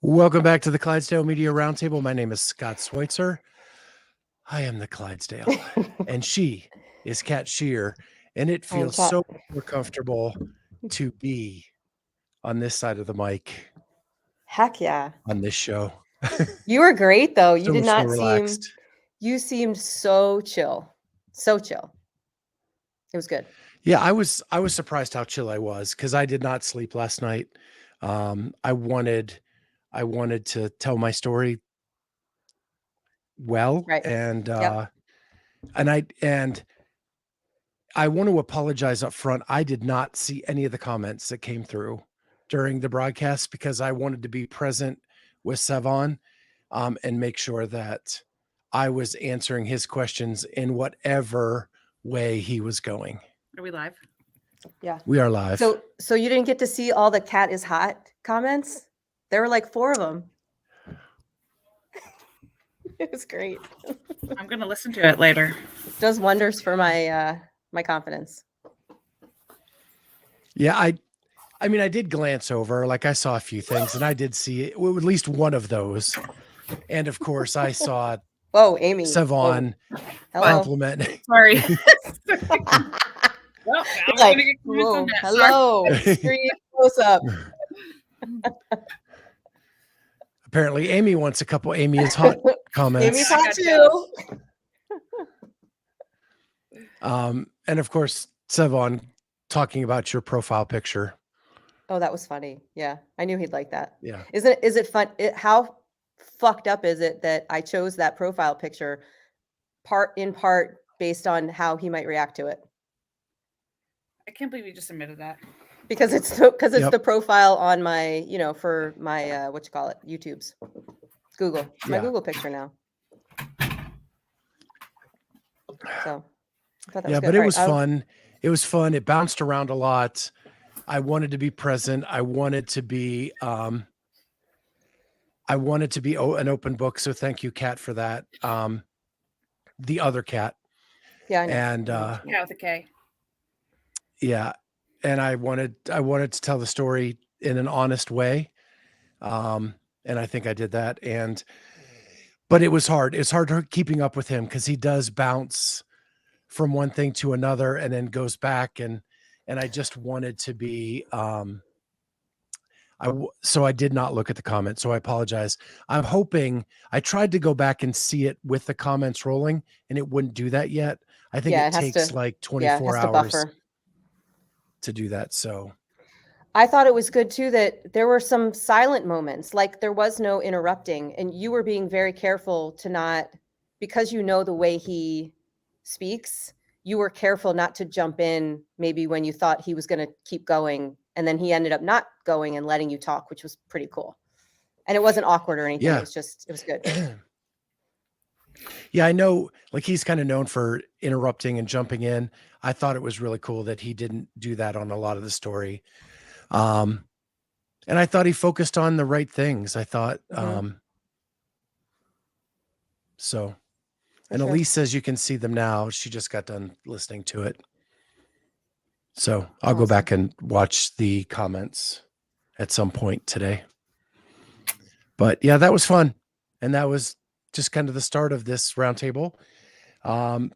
Welcome back to the Clydesdale Media Roundtable. My name is Scott Schweitzer. I am the Clydesdale, and she is Kat Shear, and it feels Kat. so more comfortable to be on this side of the mic Heck yeah. on this show. You were great though. You So did much more not relaxed. you seemed so chill. So chill. It was good. Yeah, I was surprised how chill I was because I did not sleep last night. I wanted to tell my story well, Right. and Yep. I want to apologize up front. I did not see any of the comments that came through during the broadcast because I wanted to be present with Sevan and make sure that I was answering his questions in whatever way he was going. Are we live? Yeah. We are live. So you didn't get to see all the cat is hot comments? There were like 4 of them. It was great. I'm going to listen to it later. Does wonders for my my confidence. Yeah, I mean, I did glance over, like I saw a few things and I did see at least one of those. And of course I saw Whoa, Amy. Sevan compliment. Sorry. Well, I'm like, gonna get comments on that. hello. Extreme close up. Apparently Amy wants a couple Amy is hot comments. Amy's hot too. And of course, Sevan talking about your profile picture. Oh, that was funny. Yeah. I knew he'd like that. Yeah. Is it fun? How fucked up is it that I chose that profile picture in part based on how he might react to it? I can't believe you just admitted that. Because it's the profile on my, for my YouTube's Google. My Google picture now. So I thought that was good. But it was fun. It was fun. It bounced around a lot. I wanted to be present. I wanted to be an open book. So thank you, Kat, for that. The other Kat. Yeah, I know. And Cat with a K. Yeah. And I wanted to tell the story in an honest way. And I think I did that. But it was hard. It's hard keeping up with him because he does bounce from one thing to another and then goes back. And I just wanted to be, so I did not look at the comments. So I apologize. I'm hoping I tried to go back and see it with the comments rolling and it wouldn't do that yet. I think it takes like 24 hours to do that. So I thought it was good too that there were some silent moments, like there was no interrupting, and you were being very careful to not, because the way he speaks, you were careful not to jump in maybe when you thought he was going to keep going, and then he ended up not going and letting you talk, which was pretty cool. And it wasn't awkward or anything. Yeah. It was good. Yeah, I know, like he's kind of known for interrupting and jumping in. I thought it was really cool that he didn't do that on a lot of the story. And I thought he focused on the right things. I thought, so, and Elise says you can see them now. She just got done listening to it. So I'll go back and watch the comments at some point today. But yeah, that was fun. And that was just kind of the start of this roundtable.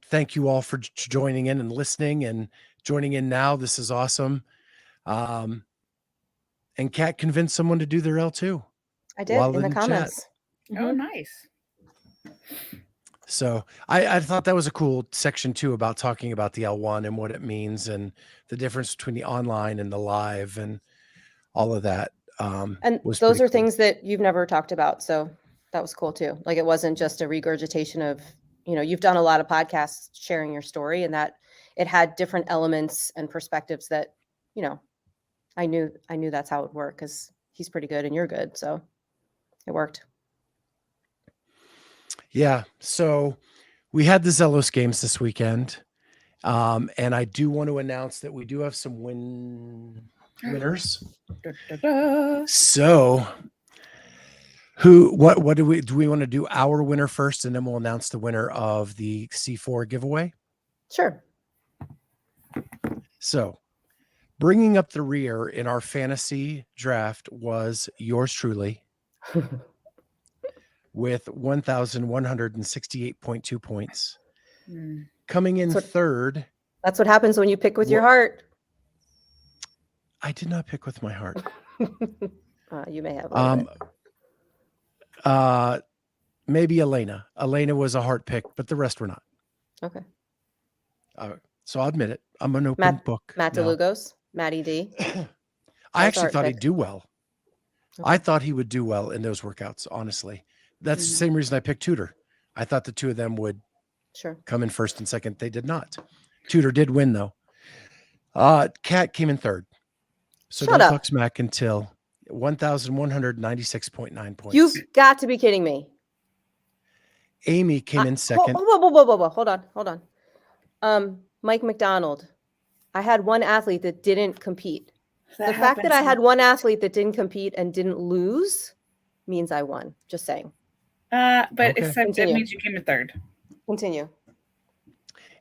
Thank you all for joining in and listening and joining in now. This is awesome. And Kat convinced someone to do their L2. I did in the comments. Oh, nice. So I thought that was a cool section too about talking about the L1 and what it means and the difference between the online and the live and all of that. And those are things that you've never talked about. So that was cool too. Like it wasn't just a regurgitation of, you've done a lot of podcasts sharing your story, and that it had different elements and perspectives that, I knew that's how it would work because he's pretty good and you're good. So it worked. Yeah. So we had the Zelos Games this weekend. And I do want to announce that we do have some winners. So what do we want to do our winner first, and then we'll announce the winner of the C4 giveaway? Sure. So bringing up the rear in our fantasy draft was yours truly. with 1,168.2 points. Hmm. Coming in So- third, That's what happens when you pick with your Wha- heart. I did not pick with my heart. You may have a little bit. Maybe Elena. Elena was a heart pick, but the rest were not. Okay. So I'll admit it. I'm an open book. Matt now. DeLugos, Matty D. I That's actually our thought pick. he'd do well. Okay. I thought he would do well in those workouts, honestly. That's the same reason I picked Tudor. I thought the two of them would Sure. come in first and second. They did not. Tudor did win, though. Kat came in third. So Shut don't up. talk smack until 1,196.9 points. You've got to be kidding me. Amy came in second. Hold on. Mike McDonald. I had one athlete that didn't compete. The fact that I had one athlete that didn't compete and didn't lose means I won. Just saying. But Okay. except it Continue. means you came in third. Continue.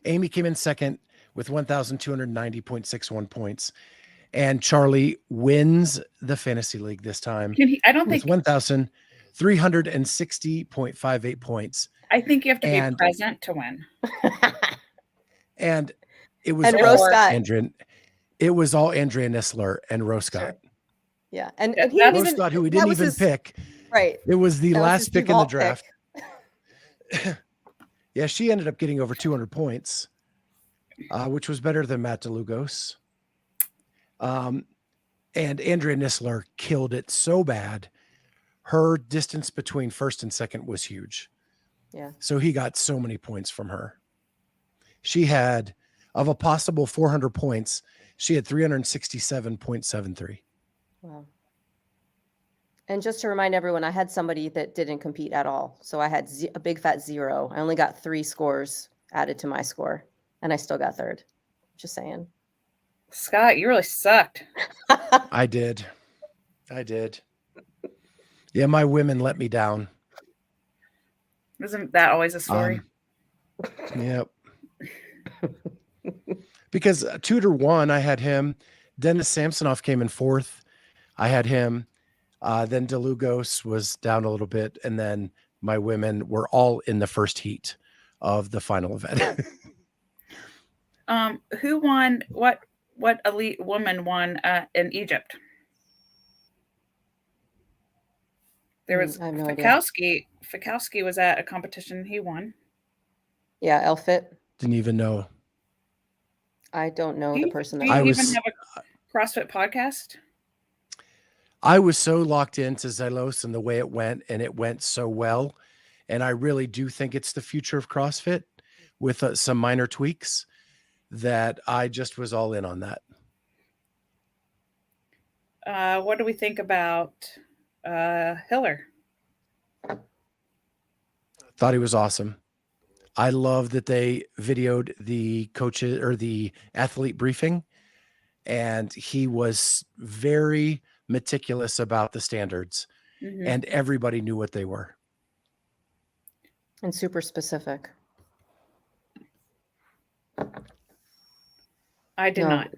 Amy came in second with 1,290.61 points. And Charlie wins the fantasy league this time I don't with think 1,360.58 points. I think you have to be And- present to win. And it was And all Rose Scott. Andrea. It was all Andrea Nissler and Rose Scott. Yeah. And Yeah, he that's- didn't Rose even, Scott, who he that didn't was even his- pick. Right. It was the That was last his pick in the default draft. pick. Yeah, she ended up getting over 200 points, which was better than Matt DeLugos. And Andrea Nissler killed it so bad. Her distance between first and second was huge. Yeah. So he got so many points from her. She had, of a possible 400 points, she had 367.73. Wow. And just to remind everyone, I had somebody that didn't compete at all. So I had a big fat 0. I only got 3 scores added to my score, and I still got third. Just saying. Scott, you really sucked. I did. Yeah, my women let me down. Isn't that always a story? Yep. Because Tudor won, I had him. Dennis Samsonoff came in fourth. I had him. Then DeLugos was down a little bit. And then my women were all in the first heat of the final event. Who won? What elite woman won in Egypt? There was I have no idea. Fikowski. Fikowski was at a competition. He won. Yeah, Elfit. Didn't even know. I don't know the person that Do you I even was- have a CrossFit podcast? I was so locked into Zelos and the way it went, and it went so well. And I really do think it's the future of CrossFit with some minor tweaks that I just was all in on that. What do we think about Hiller? Thought he was awesome. I love that they videoed the coaches or the athlete briefing, and he was very meticulous about the standards, Mhm. and everybody knew what they were. and super specific. I did No. not.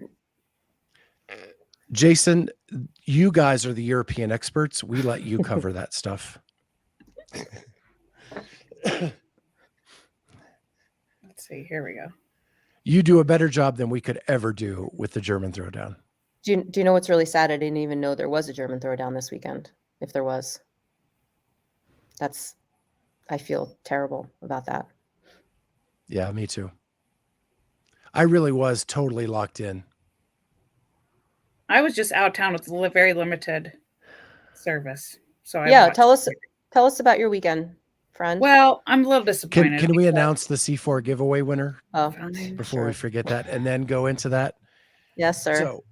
Jason, you guys are the European experts. We let you cover that stuff. Let's see. Here we go. You do a better job than we could ever do with the German throwdown. Do you know what's really sad? I didn't even know there was a German throwdown this weekend. If there was, I feel terrible about that. Yeah, me too. I really was totally locked in. I was just out of town with very limited service. So I Yeah, watched tell it. us about your weekend, friend. Well, I'm a little disappointed. Can we because- announce the C4 giveaway winner Oh, Fine. before sure. we forget that and then go into that? Yes, sir. So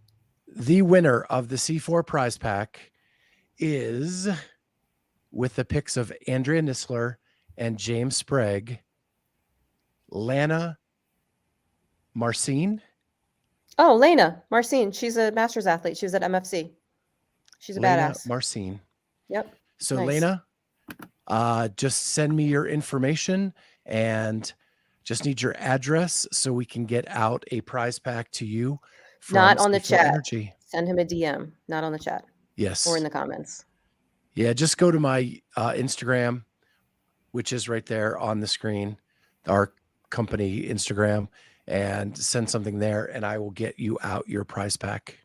the winner of the C4 prize pack is, with the picks of Andrea Nissler and James Sprague, Lana Marcin. Oh, Lena Marcin. She's a master's athlete. She was at MFC. She's a Lena badass. Marcin. Yep. So Nice. Lena, just send me your information and just need your address so we can get out a prize pack to you. From Not on the C4 chat. Energy. Send him a DM, not on the chat Yes. or in the comments. Yeah, just go to my Instagram, which is right there on the screen, our company Instagram, and send something there, and I will get you out your prize pack.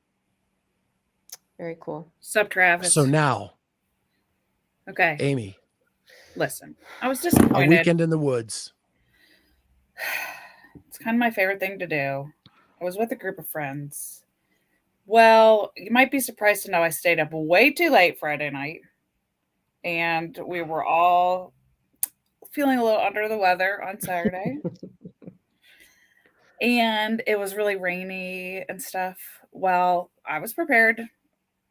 Very cool. Sup, Travis? So now, Okay, Amy, listen. I was a disappointed. weekend in the woods. It's kind of my favorite thing to do. I was with a group of friends. Well, you might be surprised to know I stayed up way too late Friday night. And we were all feeling a little under the weather on Saturday. And it was really rainy and stuff. Well, I was prepared.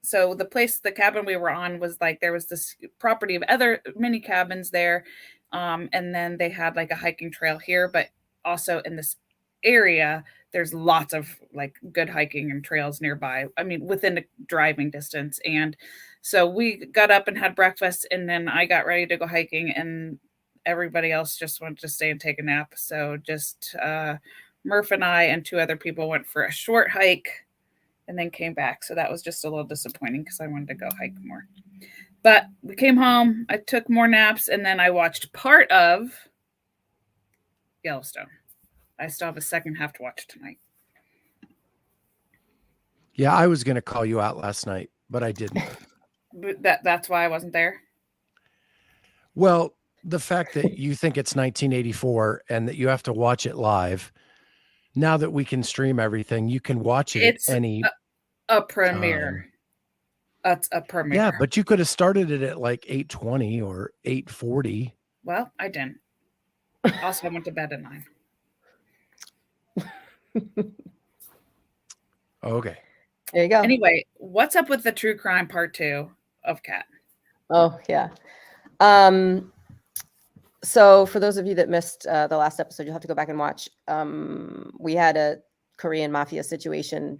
So the cabin we were on was like, there was this property of other mini cabins there. And then they had like a hiking trail here, but also in this area, there's lots of like good hiking and trails nearby. I mean, within a driving distance. And so we got up and had breakfast, and then I got ready to go hiking, and everybody else just wanted to stay and take a nap. So just Murph and I and two other people went for a short hike and then came back. So that was just a little disappointing because I wanted to go hike more. But we came home, I took more naps, and then I watched part of Yellowstone. I still have a second half to watch tonight. Yeah, I was going to call you out last night, but I didn't. But that's why I wasn't there. Well, the fact that you think it's 1984 and that you have to watch it live, now that we can stream everything, you can watch it It's at any a premiere. That's a premiere. Yeah, but you could have started it at like 8:20 or 8:40. Well, I didn't. Also, I went to bed at 9. Okay. There you go. Anyway, what's up with the true crime part 2 of Cat? Oh, yeah. So for those of you that missed the last episode, you'll have to go back and watch. We had a Korean mafia situation,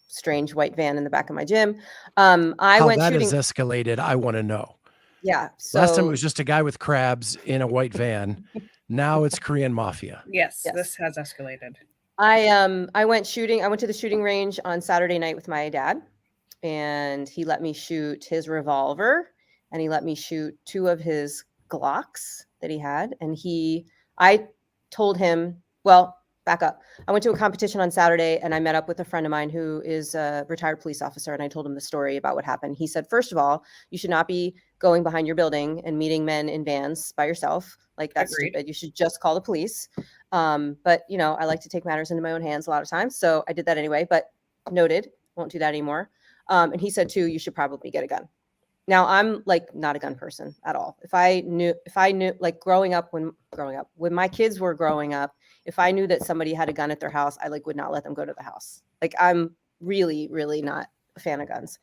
strange white van in the back of my gym. How went that shooting. has escalated, I want to know. Yeah. So Last time it was just a guy with crabs in a white van. Now it's Korean mafia. Yes, Yes. this has escalated. I went shooting. I went to the shooting range on Saturday night with my dad, and he let me shoot his revolver, and he let me shoot 2 of his Glocks that he had. And I told him, well, back up. I went to a competition on Saturday, and I met up with a friend of mine who is a retired police officer, and I told him the story about what happened. He said, first of all, you should not be going behind your building and meeting men in vans by yourself. Like, that's Agreed. stupid. You should just call the police. But I like to take matters into my own hands a lot of times. So I did that anyway, but noted, won't do that anymore. And he said too, you should probably get a gun. Now I'm like not a gun person at all. If I knew like growing up, when my kids were growing up, if I knew that somebody had a gun at their house, I would not let them go to the house. Like, I'm really, really not a fan of guns.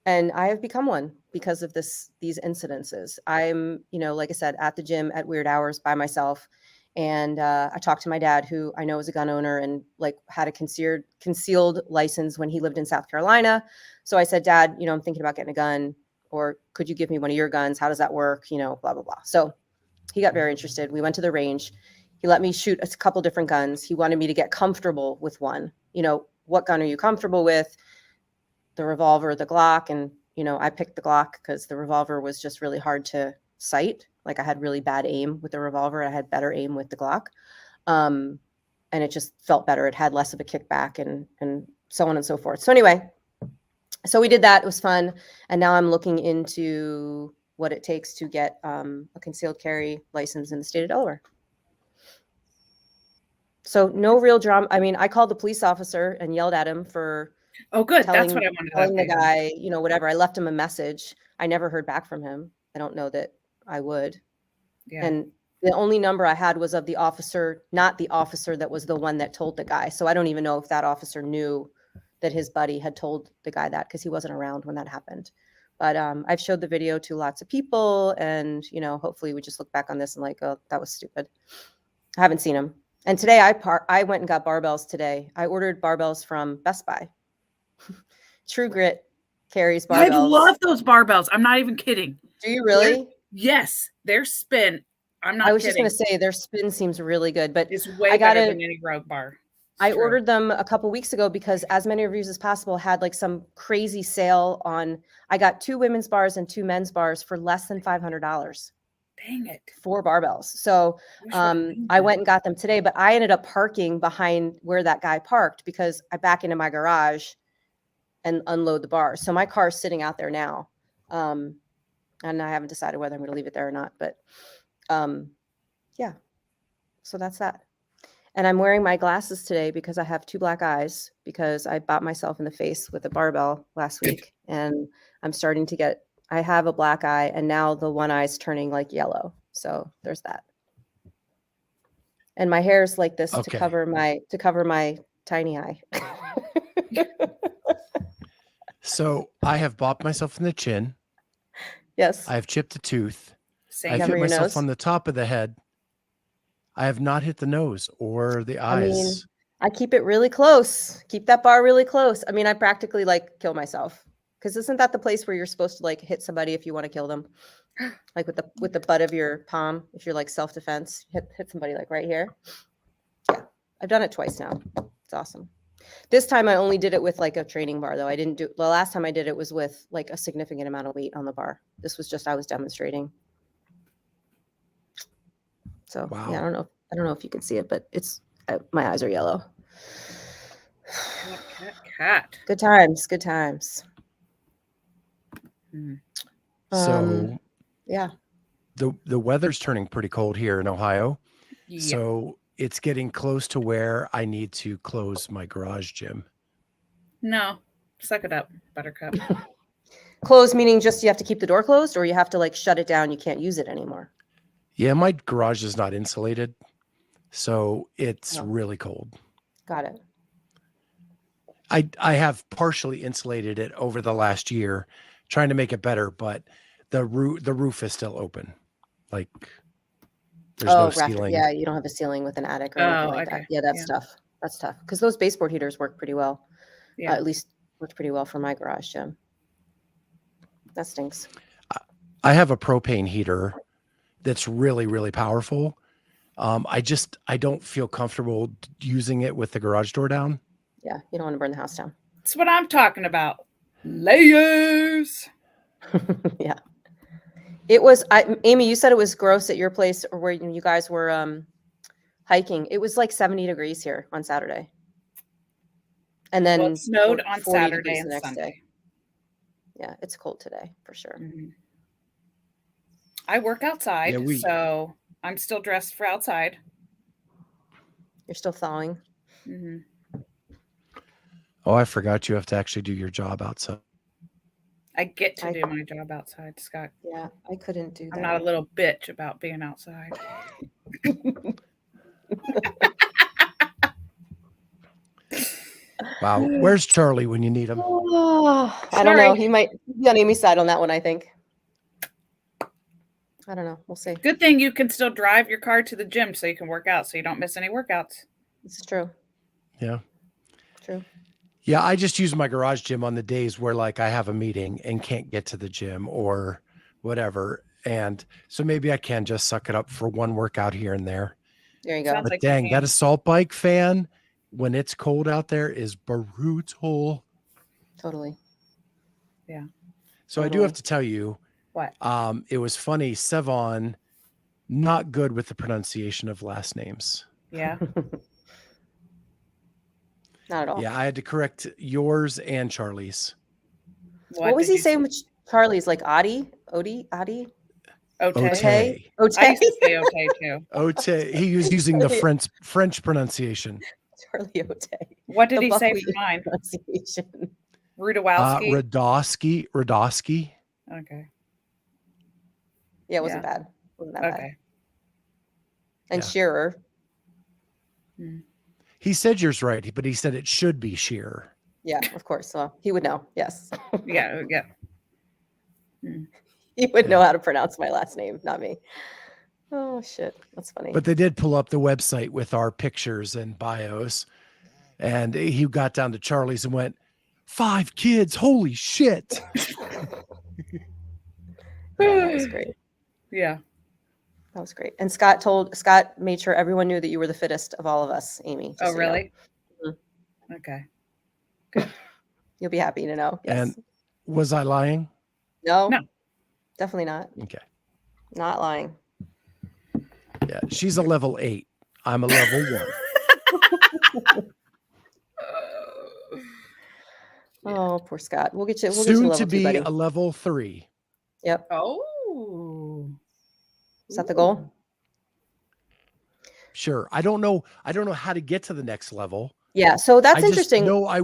And I have become one because of these incidences. I'm, like I said, at the gym at weird hours by myself. And I talked to my dad, who I know is a gun owner and like had a concealed license when he lived in South Carolina. So I said, Dad, I'm thinking about getting a gun, or could you give me one of your guns? How does that work? Blah, blah, blah. So he got very interested. We went to the range. He let me shoot a couple different guns. He wanted me to get comfortable with one. What gun are you comfortable with? The revolver, the Glock. And, I picked the Glock because the revolver was just really hard to sight. Like, I had really bad aim with the revolver. I had better aim with the Glock. And it just felt better. It had less of a kickback and so on and so forth. So anyway, so we did that. It was fun. And now I'm looking into what it takes to get a concealed carry license in the state of Delaware. So no real drama. I mean, I called the police officer and yelled at him for That's what I wanted to telling the guy, whatever. I left him a message. I never heard back from him. I don't know that I would. Yeah. And the only number I had was of the officer, not the officer that was the one that told the guy. So I don't even know if that officer knew that his buddy had told the guy that, because he wasn't around when that happened. But I've showed the video to lots of people, and hopefully we just look back on this and like, oh, that was stupid. I haven't seen him. And today I went and got barbells today. I ordered barbells from Best Buy. True Grit carries barbells. I love those barbells. I'm not even kidding. Do you really? Yes, their spin. I'm not. I was kidding. just going to say their spin seems really good, but It's way better than any Rogue bar. I true. ordered them a couple weeks ago because as many reviews as possible had like some crazy sale on, I got 2 women's bars and 2 men's bars for less than $500. Dang it. 4 barbells. So Wish we'd known I that. went and got them today, but I ended up parking behind where that guy parked because I back into my garage and unload the bars. So my car's sitting out there now. And I haven't decided whether I'm going to leave it there or not, but yeah. So that's that. And I'm wearing my glasses today because I have 2 black eyes because I bought myself in the face with a barbell last week and I'm starting to get, I have a black eye and now the one eye's turning like yellow. So there's that. And my hair's like this Okay. to cover my tiny eye. So I have bopped myself in the chin. Yes. I have chipped a tooth. Same. I've Cover hit your myself nose? on the top of the head. I have not hit the nose or the I mean, eyes. I keep it really close. Keep that bar really close. I mean, I practically like kill myself. Because isn't that the place where you're supposed to like hit somebody if you want to kill them? Like with the butt of your palm, if you're like self-defense, hit somebody like right here. Yeah. I've done it twice now. It's awesome. This time I only did it with like a training bar though. I didn't do the last time I did it was with like a significant amount of weight on the bar. This was just I was demonstrating. So Wow. yeah, I don't know if you can see it, but it's my eyes are yellow. Cat. Good times, good times. So yeah. the weather's turning pretty cold here in Ohio. Yeah. So it's getting close to where I need to close my garage gym. No, suck it up, Buttercup. Closed meaning just you have to keep the door closed or you have to like shut it down, you can't use it anymore. Yeah, my garage is not insulated. So it's Oh. really cold. Got it. I have partially insulated it over the last year, trying to make it better, but the roof is still open. Like there's no ceiling. Yeah, you don't have a ceiling with an attic or anything like that. Yeah, that's tough. That's tough. Because those baseboard heaters work pretty well. Yeah. At least worked pretty well for my garage gym. That stinks. I have a propane heater that's really, really powerful. I don't feel comfortable using it with the garage door down. Yeah, you don't want to burn the house down. That's what I'm talking about. Layers. Yeah. It was, Amy, you said it was gross at your place or where you guys were hiking. It was like 70 degrees here on Saturday. And then Well, it snowed on 40 Saturday degrees and the next Sunday. day. Yeah, it's cold today for sure. Mm-hmm. I work outside, Yeah, so I'm still dressed for outside. You're still thawing. Mm-hmm. Oh, I forgot you have to actually do your job outside. I get to do my job outside, Scott. Yeah, I couldn't do that. I'm not a little bitch about being outside. Wow. Where's Charlie when you need him? Oh, I don't know. He might be on Amy's side on that one, I think. I don't know. We'll see. Good thing you can still drive your car to the gym so you can work out so you don't miss any workouts. This is true. Yeah. True. Yeah, I just use my garage gym on the days where like I have a meeting and can't get to the gym or whatever. And so maybe I can just suck it up for one workout here and there. There you go. Sounds But like dang, that assault bike fan, when it's cold out there, is brutal. Totally. Yeah. So I do have to tell you, what? It was funny. Sevan, not good with the pronunciation of last names. Yeah. Not at all. Yeah, I had to correct yours and Charlie's. What was he saying with Charlie's? Like Adi? Odi? Adi? Ote. Ote. Ote? I used to say Ote too. Ote. He was using the French pronunciation. Charlie Ote. What did he say for mine? Pronunciation. Rudowski? Radowski. Okay. Yeah, it wasn't bad. Wasn't that bad. And Yeah. Shearer. He said yours right, but he said it should be Shearer. Yeah, of course. Well, he would know. Yes. Yeah. He would know how to pronounce my last name, not me. Oh, shit. That's funny. But they did pull up the website with our pictures and bios. And he got down to Charlie's and went, 5 kids. Holy shit. That was great. Yeah. That was great. And Scott made sure everyone knew that you were the fittest of all of us, Amy. Oh, really? Okay. You'll be happy to know. Yes. And was I lying? No, No. definitely not. Okay. Not lying. Yeah, she's a level 8. I'm a level 1. Oh, poor Scott. We'll get you. We'll get you Soon level to 2, be buddy. a level 3. Yep. Oh. Is that the goal? Sure. I don't know how to get to the next level. Yeah. So that's I interesting. just know I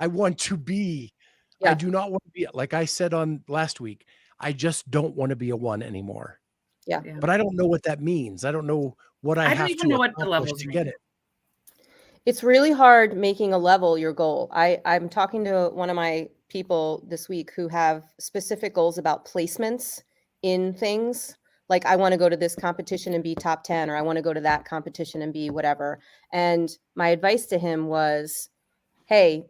want to be. Yeah. I do not want to be, like I said on last week, I just don't want to be a 1 anymore. Yeah. Yeah. But I don't know what that means. I don't know what I I don't have even to know what the accomplish levels to mean. get it. It's really hard making a level your goal. I'm talking to one of my people this week who have specific goals about placements in things. Like, I want to go to this competition and be top 10, or I want to go to that competition and be whatever. And my advice to him was, hey,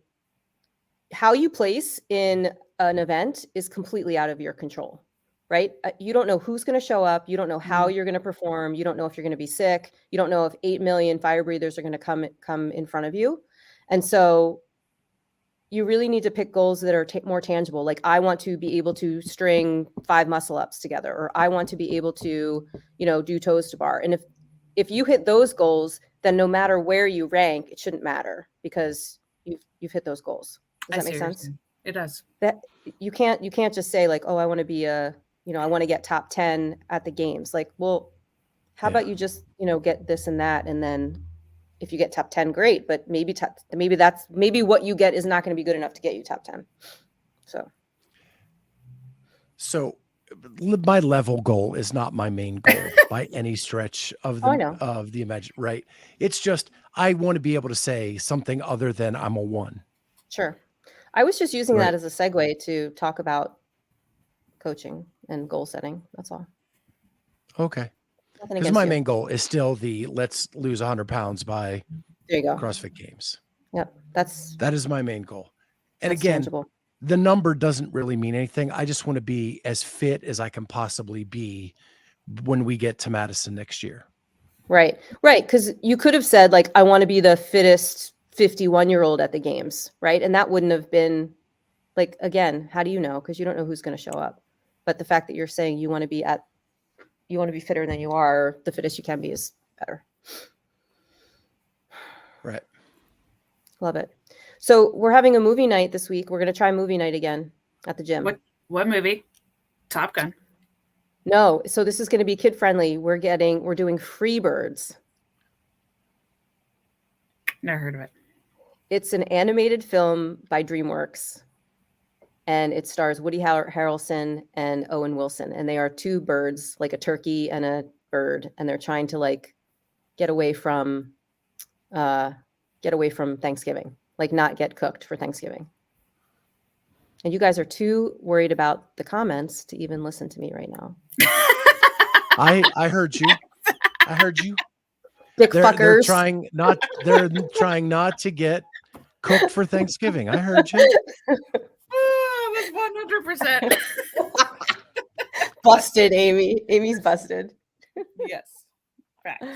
how you place in an event is completely out of your control, right? You don't know who's going to show up. You don't know how you're going to perform. You don't know if you're going to be sick. You don't know if 8 million fire breathers are going to come in front of you. And so you really need to pick goals that are more tangible. Like, I want to be able to string 5 muscle ups together, or I want to be able to, do toes to bar. And if you hit those goals, then no matter where you rank, it shouldn't matter, because you've hit those goals. Does that make sense? It does. That you can't just say, like, oh, I want to be I want to get top 10 at the games. Like, well, how about you just, get this and that, and then if you get top 10, great, but maybe what you get is not going to be good enough to get you top 10. So my level goal is not my main goal by any stretch of I know. the imagine, right? It's just, I want to be able to say something other than I'm a 1. Sure. I was just using Right. that as a segue to talk about coaching and goal setting. That's all. Okay. Nothing Because against my you. main goal is still let's lose 100 pounds by There you go. CrossFit Games. Yep. That is my main goal. And That's again, tangible. the number doesn't really mean anything. I just want to be as fit as I can possibly be when we get to Madison next year. Right. Because you could have said, like, I want to be the fittest 51-year-old at the games, right? And that wouldn't have been, like, again, how do you know? Because you don't know who's going to show up. But the fact that you're saying you want to be fitter than you are, or the fittest you can be, is better. Right. Love it. So we're having a movie night this week. We're going to try movie night again at the gym. What movie? Top Gun. No. So this is going to be kid friendly. We're doing Freebirds. Never heard of it. It's an animated film by DreamWorks, and it stars Woody Harrelson and Owen Wilson, and they are 2 birds, like a turkey and a bird, and they're trying to, like, get away from Thanksgiving, like, not get cooked for Thanksgiving. And you guys are too worried about the comments to even listen to me right now. I heard you. I heard you. Dick They're fuckers. they're trying not to get cooked for Thanksgiving. I heard you. Oh, it was 100%. Busted, Amy. Amy's busted. Yes. Facts.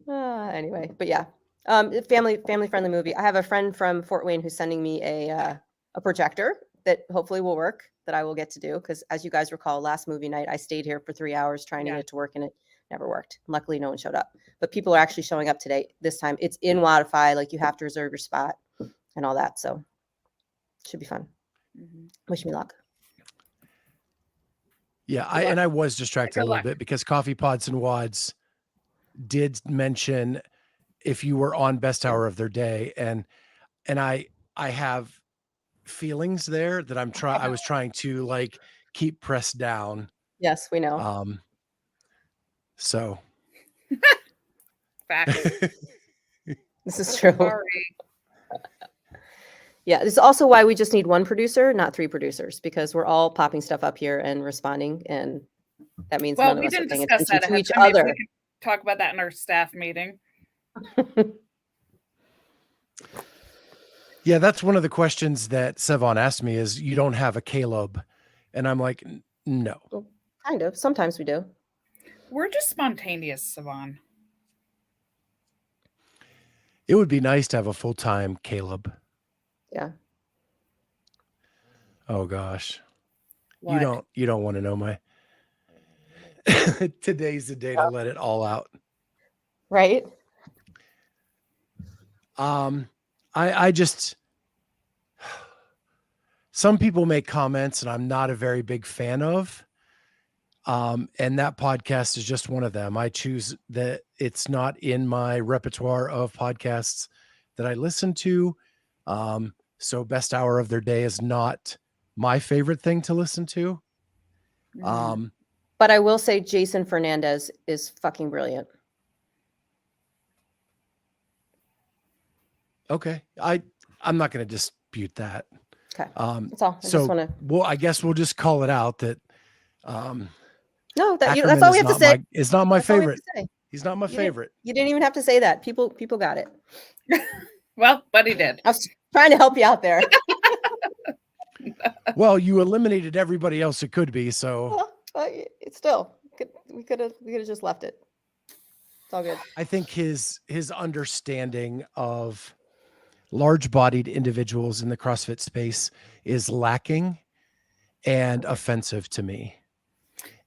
Anyway, but yeah, family friendly movie. I have a friend from Fort Wayne who's sending me a projector that hopefully will work, that I will get to do, because, as you guys recall, last movie night I stayed here for 3 hours trying to get it to work, and it never worked. Luckily, no one showed up, but people are actually showing up today. This time it's in Wi-Fi, like, you have to reserve your spot and all that, so should be fun. Wish me luck. Yeah, I was distracted a little bit because Coffee Pods and Wads did mention if you were on best hour of their day, and I have feelings there that I was trying to, like, keep pressed down. Yes, we know. So Facts. This is true. Sorry. Yeah, this is also why we just need 1 producer, not 3 producers, because we're all popping stuff up here and responding, and that means none of us are paying attention to each other. We can talk about that in our staff meeting. yeah, that's one of the questions that Sevan asked me, is you don't have a Caleb, and I'm like, no. Kind of. Sometimes we do. We're just spontaneous, Sevan. It would be nice to have a full-time Caleb. Yeah. Oh gosh. What? You don't want to know my today's the day to let it all out. Right. I just some people make comments and I'm not a very big fan of. And that podcast is just one of them. I choose that it's not in my repertoire of podcasts that I listen to. So best hour of their day is not my favorite thing to listen to. Mhm. But I will say Jason Fernandez is fucking brilliant. Okay. I'm not going to dispute that. Okay. That's all. I So just want to. well, I guess we'll just call it out that No, that's Ackerman all we is have to say. is not my That's all we have favorite. to say. He's not my You didn't- favorite. You didn't even have to say that. People got it. Well, but he did. I was trying to help you out there. Well, you eliminated everybody else it could be, so Well, but it's still we could have just left it. It's all good. I think his understanding of large-bodied individuals in the CrossFit space is lacking and offensive to me.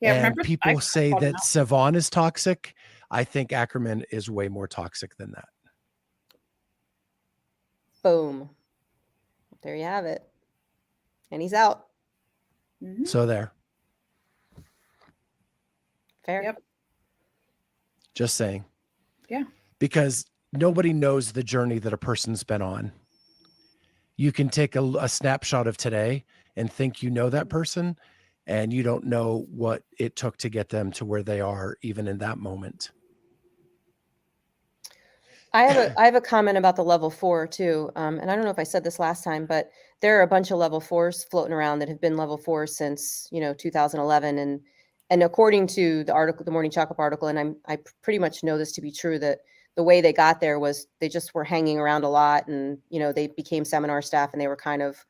Yeah, And remember I people say called him that out. Sevan is toxic. I think Ackerman is way more toxic than that. Boom. There you have it. And he's out. Mhm. So there. Fair. Yep. Just saying. Yeah. Because nobody knows the journey that a person's been on. You can take a snapshot of today and think you know that person, and you don't know what it took to get them to where they are, even in that moment. I have a comment about the level 4 too. And I don't know if I said this last time, but there are a bunch of level 4s floating around that have been level 4 since 2011. And according to the article, the Morning Chalk Up article, and I pretty much know this to be true, that the way they got there was they just were hanging around a lot, and they became seminar staff, and they were kind of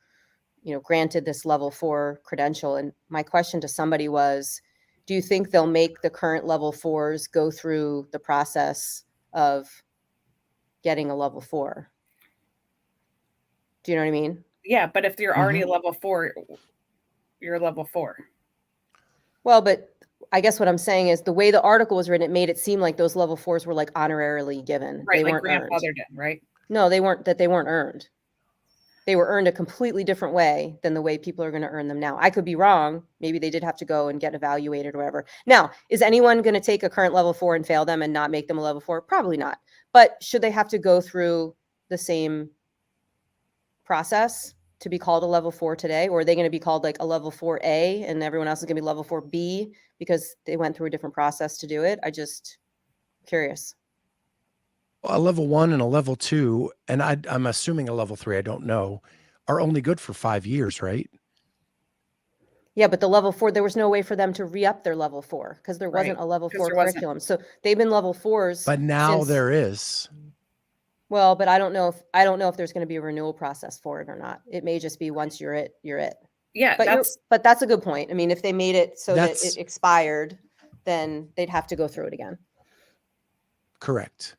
granted this level 4 credential. And my question to somebody was, do you think they'll make the current level 4s go through the process of getting a level 4? Do you know what I mean? Yeah, but if you're already Mhm. a level 4, you're level 4. Well, but I guess what I'm saying is the way the article was written, it made it seem like those level 4s were like honorarily given. Right, They like weren't earned. grandfather did, right? No, they weren't earned. They were earned a completely different way than the way people are going to earn them now. I could be wrong. Maybe they did have to go and get evaluated or whatever. Now, is anyone going to take a current level 4 and fail them and not make them a level 4? Probably not. But should they have to go through the same process to be called a level 4 today? Or are they going to be called like a level 4A and everyone else is going to be level 4B because they went through a different process to do it? Curious. A level 1 and a level 2, and I'm assuming a level 3, I don't know, are only good for 5 years, right? Yeah, but the level 4, there was no way for them to re-up their level 4 because there wasn't Right, a level 'cause 4 there wasn't. curriculum. So they've been level 4s. But now since, there is. well, but I don't know if there's going to be a renewal process for it or not. It may just be once you're it, you're it. Yeah, But that's a good point. I mean, if they made it so that That's- it expired, then they'd have to go through it again. Correct.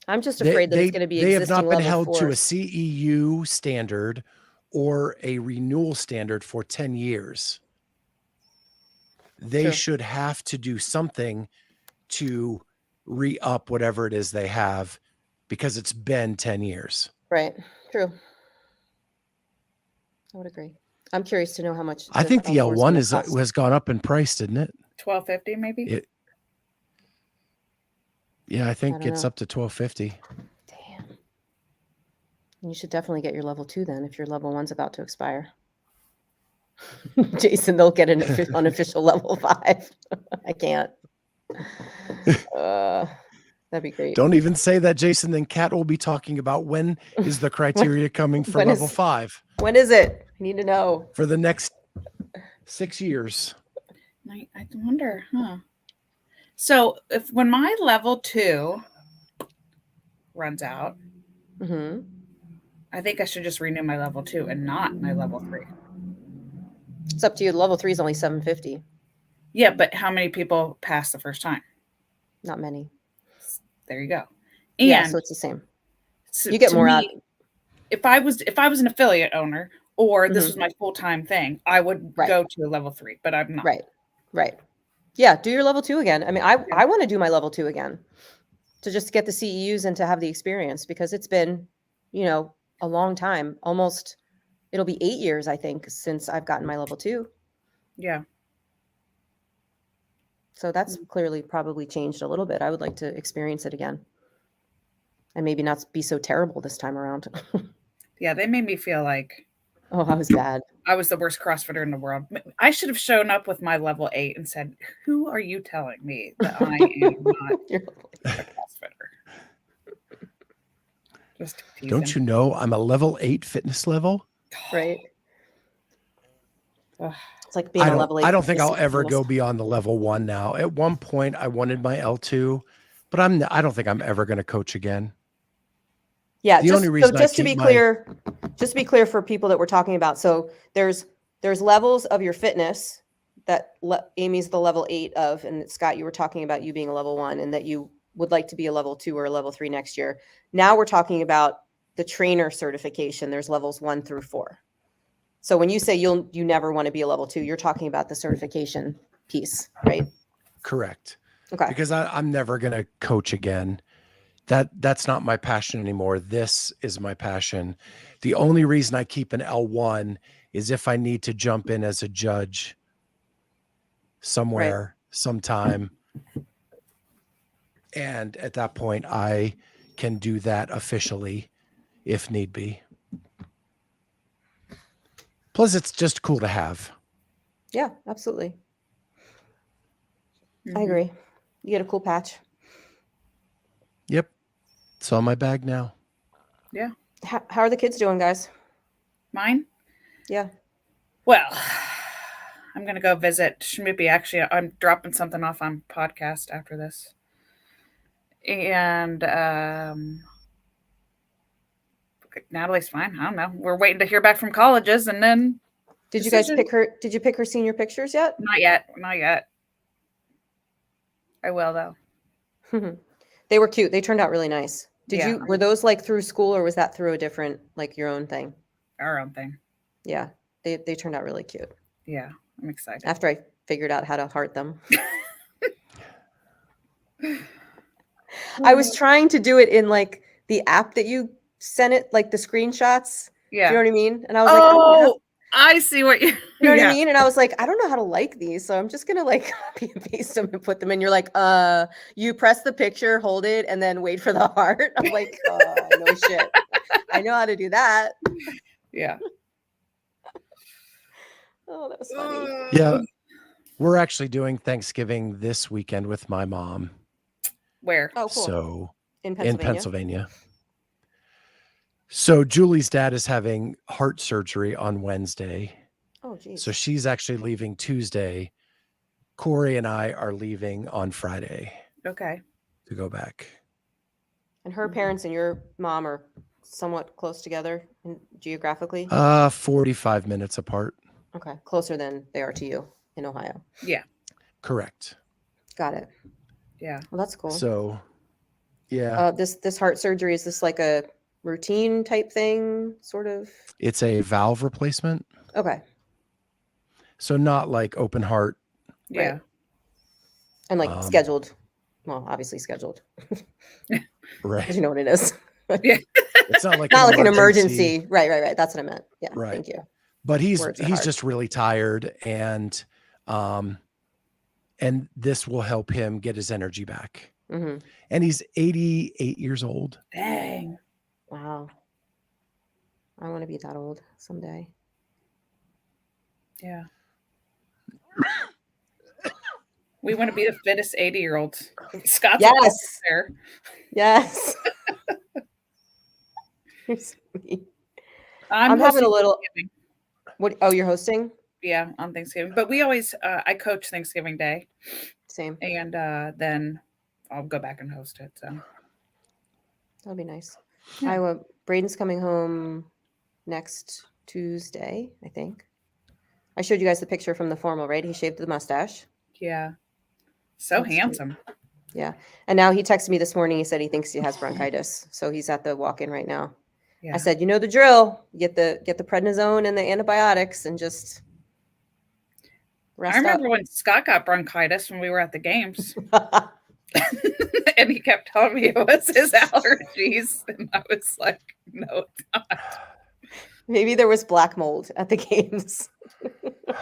I'm just afraid that it's going to be they have existing not been level held to a 4s. CEU standard or a renewal standard for 10 years. They True. should have to do something to re-up whatever it is they have because it's been 10 years. Right. True. I would agree. I'm curious to know how much. I think the L4 is L1 gonna cost. has gone up in price, didn't it? $12.50 maybe. Yeah, I think don't it's know. up to $12.50. Damn. You should definitely get your level 2 then if your level 1's about to expire. Jason, they'll get an unofficial level 5. I can't. That'd be great. Don't even say that, Jason. Then Kat will be talking about when is the criteria coming for when level is- 5 When is it? I need to know. for the next 6 years. I wonder, huh? So when my level 2 runs out, Hmm. I think I should just renew my level 2 and not my level 3. It's up to you. Level 3 is only $750. Yeah, but how many people pass the first time? Not many. There you go. And Yeah, so it's the same. So You get to more me, out. if I was an affiliate owner or this Mhm. was my full-time thing, I would Right. go to a level 3, but I'm not. Right. Yeah, do your level 2 again. I mean, Yeah. I want to do my level 2 again to just get the CEUs and to have the experience, because it's been, a long time. Almost, it'll be 8 years, I think, since I've gotten my level 2. Yeah. So that's clearly probably changed a little bit. I would like to experience it again and maybe not be so terrible this time around. Yeah, they made me feel like Oh, I was bad. I was the worst CrossFitter in the world. I should have shown up with my level 8 and said, "Who are you telling me that I am not You're a CrossFitter?" Just to tease Don't him. you know I'm a level 8 fitness level? right. Ugh. It's like being a level 8. I don't think I'll fitness ever go enthusiast. beyond the level 1 now. At one point I wanted my L2, but I don't think I'm ever going to coach again. Yeah, The only reason I just to keep be my- clear, for people that we're talking about. So there's levels of your fitness that Amy's the level 8 of, and Scott, you were talking about you being a level 1 and that you would like to be a level 2 or a level 3 next year. Now we're talking about the trainer certification. There's levels 1 through 4. So when you say you never want to be a level 2, you're talking about the certification piece, right? Correct. Okay. Because I'm never going to coach again. That's not my passion anymore. This is my passion. The only reason I keep an L1 is if I need to jump in as a judge somewhere, sometime. And at that point, I can do that officially if need be. Plus, it's just cool to have. Yeah, absolutely. I Mhm. agree. You get a cool patch. Yep. It's on my bag now. Yeah. How are the kids doing, guys? Mine? Yeah. Well, I'm going to go visit Schmippy. Actually, I'm dropping something off on podcast after this. And Natalie's fine. I don't know. We're waiting to hear back from colleges, and then Did you guys decision. pick her? Did you pick her senior pictures yet? Not yet. Not yet. I will though. They were cute. They turned out really nice. Yeah. Were those like through school, or was that through a different, like your own thing? Our own thing. Yeah. They turned out really cute. Yeah, I'm excited. After I figured out how to heart them. I was trying to do it in like the app that you sent it, like the screenshots. Yeah. Do you know what I mean? And I was like, I don't know. I see what you. You know what yeah. I mean? And I was like, I don't know how to like these, so I'm just gonna like copy and paste them and put them in. You're like, you press the picture, hold it, and then wait for the heart. I'm like, no shit. I know how to do that. Yeah. Oh, that was funny. Yeah. We're actually doing Thanksgiving this weekend with my mom. Where? Oh, cool. So in in Pennsylvania. So Julie's dad is having heart surgery on Wednesday. Oh, geez. So she's actually leaving Tuesday. Corey and I are leaving on Friday Okay. to go back. And her parents and your mom are somewhat close together geographically? 45 minutes apart. Okay. Closer than they are to you in Ohio. Yeah. Correct. Got it. Yeah. Well, that's cool. So, yeah. This heart surgery, is this like a routine type thing, sort of? It's a valve replacement. Okay. So not like open heart. Yeah. Right. And like scheduled. Well, obviously scheduled. Right. You know what it is. Yeah. It's not like Not like an emergency. Right. That's what I meant. Yeah. Right. Thank you. But he's Words are hard. just really tired, and this will help him get his energy back. Mm-hmm. And he's 88 years old. Dang. Wow. I want to be that old someday. Yeah. We want to be the fittest 80-year-olds. Scott's Yes. there. Yes. You're sweet. I'm having hosting a little. Thanksgiving. What? Oh, you're hosting? Yeah, on Thanksgiving. But we always, I coach Thanksgiving Day, Same. and then I'll go back and host it. So That'll be nice. Yeah. Braden's coming home next Tuesday, I think. I showed you guys the picture from the formal, right? He shaved the mustache. yeah, so That's sweet. handsome. Yeah. And now he texted me this morning. He said he thinks he has bronchitis. So he's at the walk-in right now. Yeah. I said, you know the drill. Get the prednisone and the antibiotics and just rest I remember when Scott got bronchitis when we were at the games. up. And he kept telling me it was his allergies. And I was like, no, it's not. Maybe there was black mold at the games.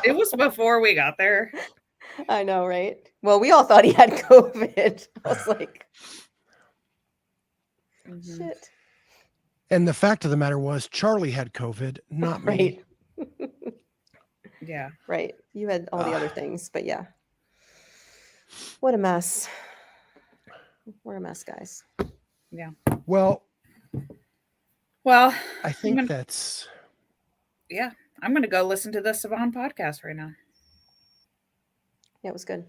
It was before we got there. I know, right? Well, we all thought he had COVID. I was like, Mhm. shit. And the fact of the matter was Charlie had COVID, not me. Right. Yeah. Right. You had all the other things, but yeah. What a mess. We're a mess, guys. Yeah. Well, Well, I think that's yeah. I'm going to go listen to the Sevan podcast right now. Yeah, it was good.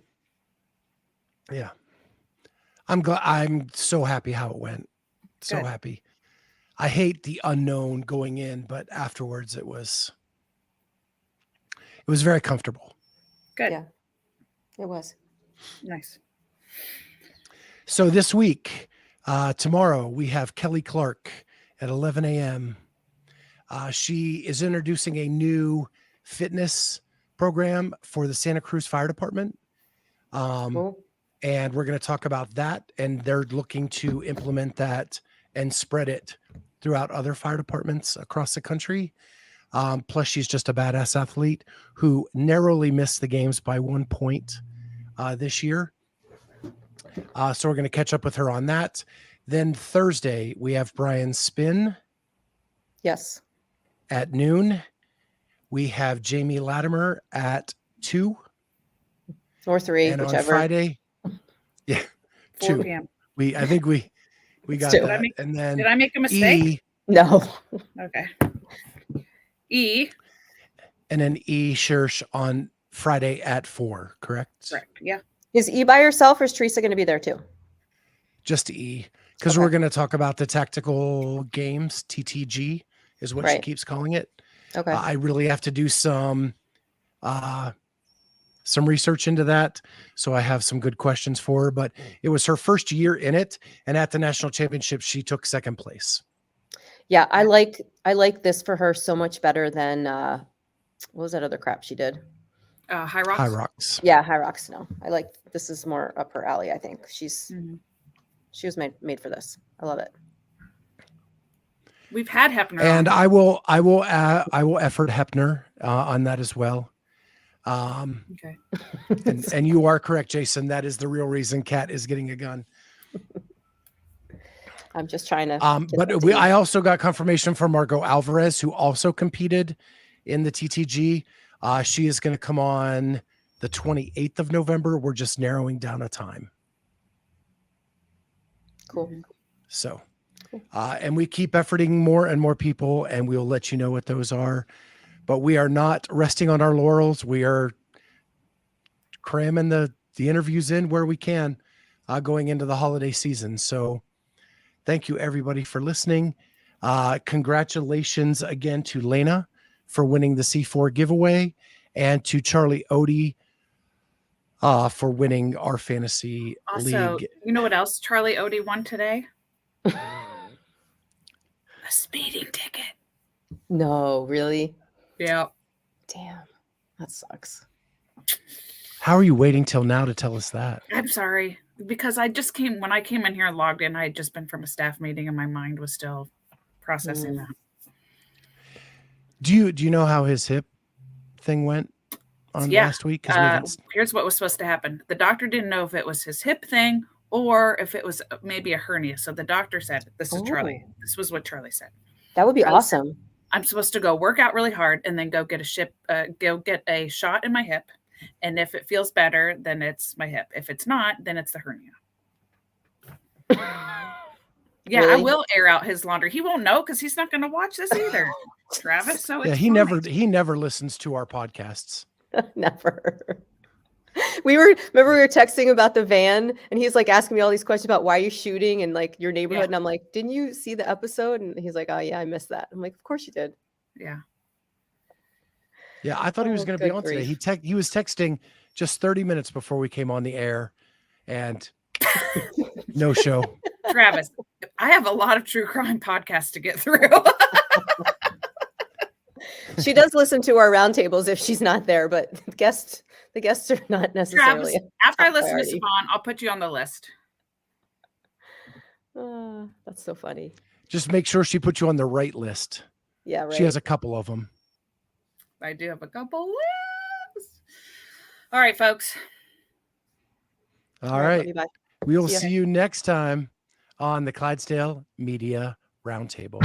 yeah. I'm glad. I'm so happy how it went. So Good. happy. I hate the unknown going in, but afterwards it was very comfortable. Good. Yeah. It was. Nice. So this week, tomorrow, we have Kelly Clark at 11 a.m. She is introducing a new fitness program for the Santa Cruz Fire Department. Cool. And we're going to talk about that. And they're looking to implement that and spread it throughout other fire departments across the country. Plus, she's just a badass athlete who narrowly missed the games by 1 point this year. So we're going to catch up with her on that. Then Thursday, we have Brian Spin Yes. at noon. We have Jamie Latimer at 2. Or 3, And whichever. on Friday, yeah, 4 2. p.m. I think we got two. that. And then Did I make a mistake? No. Okay. E. And then E. Schirsch on Friday at 4, correct? Correct. Yeah. Is E by herself or is Teresa going to be there too? Just E. Because Okay. we're going to talk about the tactical games, TTG is what she Right. keeps calling it. Okay. I really have to do some research into that. So I have some good questions for her, but it was her first year in it. And at the national championship, she took second place. Yeah, I like this for her so much better than what was that other crap she did? High Rocks. High Rocks. Yeah, High Rocks. No, I like this is more up her alley. I think she was made for this. I love it. We've had Hepner And on. I will effort Hepner on that as well. Okay. And you are correct, Jason. That is the real reason Kat is getting a gun. I'm just trying to. But I also got confirmation from Margot Alvarez, who also competed in the TTG. She is going to come on the 28th of November. We're just narrowing down a time. Cool. So, and we keep efforting more and more people, and we'll let you know what those are. But we are not resting on our laurels. We are cramming the interviews in where we can going into the holiday season. So thank you, everybody, for listening. Congratulations again to Lena for winning the C4 giveaway, and to Charlie Odie for winning our fantasy Also, league. you know what else Charlie Odie won today? A speeding ticket. No, really? Yeah. Damn, that sucks. How are you waiting till now to tell us that? I'm sorry. Because when I came in here and logged in, I had just been from a staff meeting and my mind was still processing that. Do you know how his hip thing went on last week? Here's what was supposed to happen. The doctor didn't know if it was his hip thing or if it was maybe a hernia. So the doctor said, this is Charlie. This was what Charlie said. That would be Charlie awesome. said, I'm supposed to go work out really hard and then go get a shot in my hip. And if it feels better, then it's my hip. If it's not, then it's the hernia. Yeah, Really? I will air out his laundry. He won't know because he's not going to watch this either, Travis. So it's he never listens to our podcasts. Never. We were texting about the van, and he's like asking me all these questions about why you're shooting and like your neighborhood, and I'm like, didn't you see the episode? And he's like, oh yeah, I missed that. I'm like, of course you did. Yeah. Yeah, I thought he was going to be on today. He was texting just 30 minutes before we came on the air, and No show. Travis, I have a lot of true crime podcasts to get through. She does listen to our roundtables if she's not there, but the guests are not necessarily. Travis, after I top listen priority. to Sevan, I'll put you on the list. That's so funny. Just make sure she put you on the right list. Yeah, right. She has a couple of them. I do have a couple lists. All right, folks. All right. love you, bye. We will See ya. see you next time on the Clydesdale Media Roundtable.